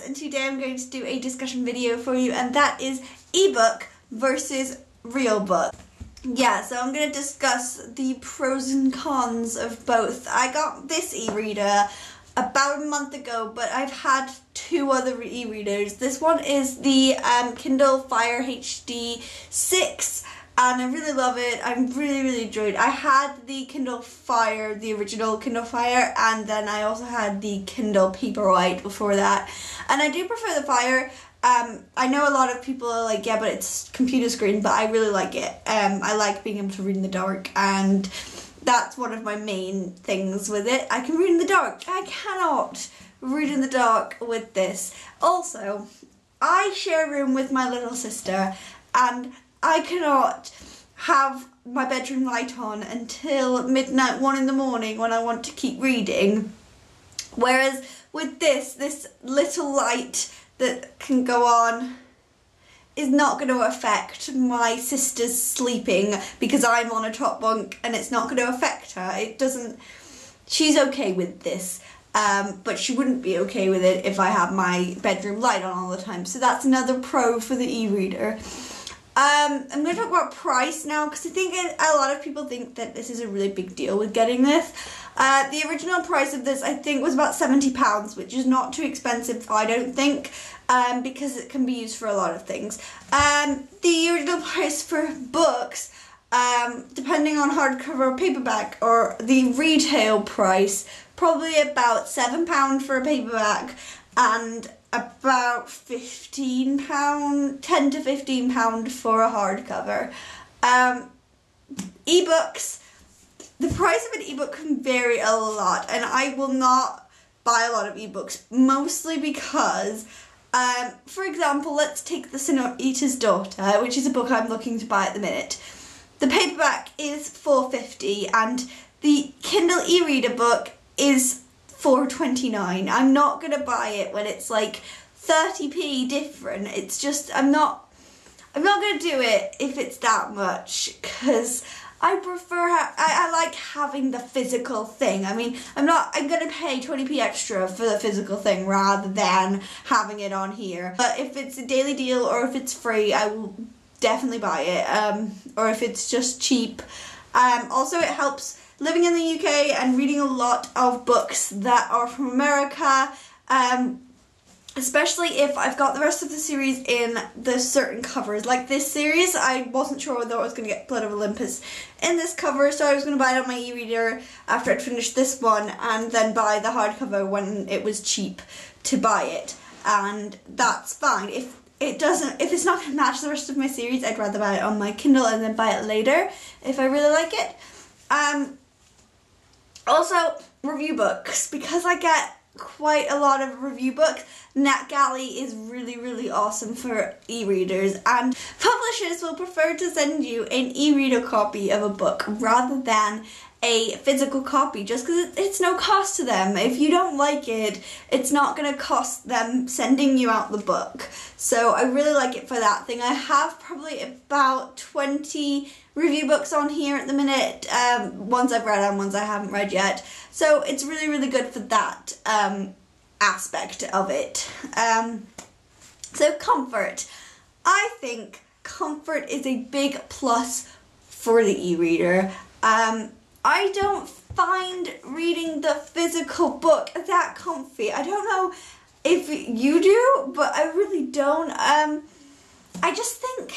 and today I'm going to do a discussion video for you, and that is ebook versus real book. Yeah, so I'm going to discuss the pros and cons of both. I got this e-reader about a month ago, but I've had two other e-readers. This one is the Kindle Fire HD 6, and I really love it. I really enjoyed it. I had the Kindle Fire, the original Kindle Fire, and then I also had the Kindle Paperwhite before that. And I do prefer the Fire. I know a lot of people are like, yeah, but it's computer screen, but I really like it. I like being able to read in the dark, and that's one of my main things with it. I can read in the dark. I cannot read in the dark with this. Also, I share a room with my little sister, and I cannot have my bedroom light on until midnight, 1 in the morning when I want to keep reading. Whereas with this little light that can go on is not going to affect my sister's sleeping because I'm on a top bunk, and it's not going to affect her. It doesn't. She's okay with this, but she wouldn't be okay with it if I have my bedroom light on all the time. So that's another pro for the e-reader. I'm going to talk about price now, because I think a lot of people think that this is a really big deal with getting this. The original price of this, I think, was about £70, which is not too expensive, I don't think, because it can be used for a lot of things. The original price for books, depending on hardcover or paperback, or the retail price, probably about £7 for a paperback, and about £15, £10 to £15 for a hardcover. Ebooks, the price of an ebook can vary a lot, and I will not buy a lot of ebooks, mostly because, for example, let's take The Sin Eater's Daughter, which is a book I'm looking to buy at the minute. The paperback is £4.50, and the Kindle e-reader book is £4.29. I'm not going to buy it when it's like 30p different. It's just, I'm not going to do it if it's that much, because I prefer, I like having the physical thing. I mean, I'm going to pay 20p extra for the physical thing rather than having it on here. But if it's a daily deal or if it's free, I will definitely buy it, or if it's just cheap. Also, it helps living in the UK and reading a lot of books that are from America, especially if I've got the rest of the series in the certain covers. Like this series, I wasn't sure whether I was going to get Blood of Olympus in this cover, so I was going to buy it on my e-reader after I'd finished this one, and then buy the hardcover when it was cheap to buy it, and that's fine. If it's not going to match the rest of my series, I'd rather buy it on my Kindle and then buy it later if I really like it. Also, review books, because I get quite a lot of review books. NetGalley is really awesome for e-readers, and publishers will prefer to send you an e-reader copy of a book rather than a physical copy, just because it's no cost to them. If you don't like it, it's not going to cost them sending you out the book. So I really like it for that thing. I have probably about 20 review books on here at the minute, ones I've read and ones I haven't read yet. So it's really good for that aspect of it. So comfort. I think comfort is a big plus for the e-reader. I don't find reading the physical book that comfy. I don't know if you do, but I really don't. I just think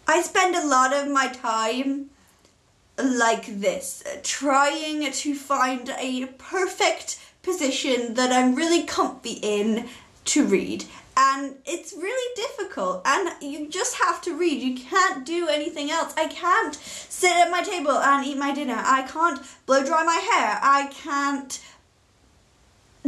I spend a lot of my time like this, trying to find a perfect position that I'm really comfy in to read. And it's really difficult, and you just have to read. You can't do anything else. I can't sit at my table and eat my dinner. I can't blow dry my hair. I can't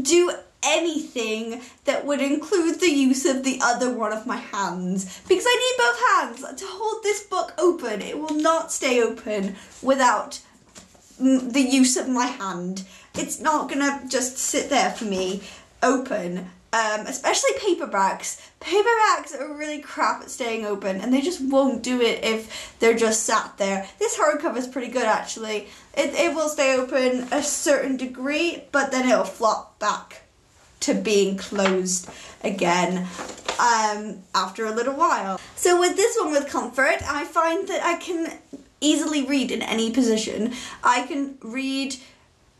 do anything that would include the use of the other one of my hands, because I need both hands to hold this book open. It will not stay open without the use of my hand. It's not gonna just sit there for me open. Especially paperbacks. Paperbacks are really crap at staying open, and they just won't do it if they're just sat there. This hardcover is pretty good, actually. It will stay open a certain degree, but then it'll flop back. to being closed again after a little while. So with this one with comfort, I find that I can easily read in any position. I can read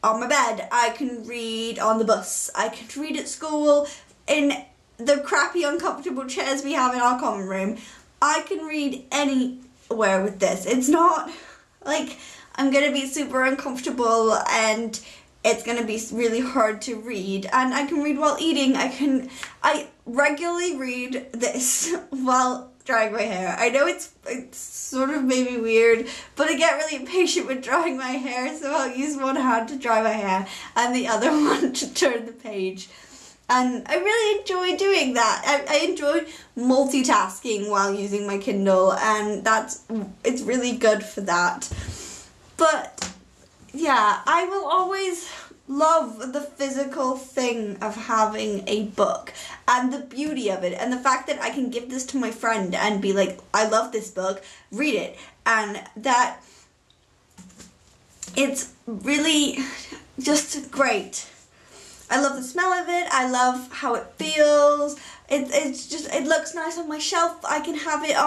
on my bed, I can read on the bus, I can read at school, in the crappy uncomfortable chairs we have in our common room. I can read anywhere with this. It's not like I'm gonna be super uncomfortable and it's gonna be really hard to read. And I can read while eating. I regularly read this while drying my hair. I know it's sort of maybe weird, but I get really impatient with drying my hair, so I'll use one hand to dry my hair and the other one to turn the page. And I really enjoy doing that. I enjoy multitasking while using my Kindle, and it's really good for that. But yeah, I will always love the physical thing of having a book and the beauty of it, and the fact that I can give this to my friend and be like, I love this book, read it, and that it's really just great. I love the smell of it, I love how it feels, it looks nice on my shelf. I can have it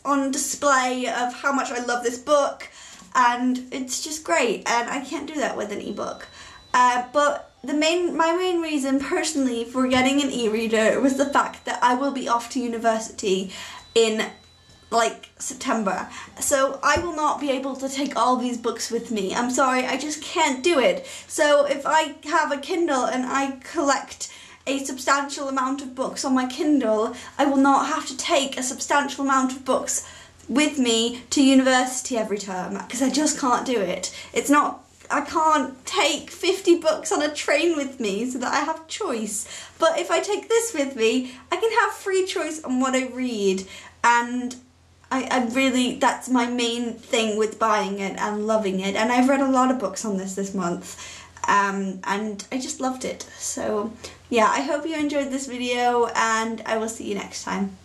on display of how much I love this book, and it's just great, and I can't do that with an ebook. But my main reason personally for getting an e-reader was the fact that I will be off to university in like September, so I will not be able to take all these books with me. I'm sorry, I just can't do it. So if I have a Kindle and I collect a substantial amount of books on my Kindle, I will not have to take a substantial amount of books with me to university every term, because I just can't do it. I can't take 50 books on a train with me so that I have choice. But if I take this with me, I can have free choice on what I read, and I really, that's my main thing with buying it and loving it. And I've read a lot of books on this month, and I just loved it. So yeah, I hope you enjoyed this video, and I will see you next time.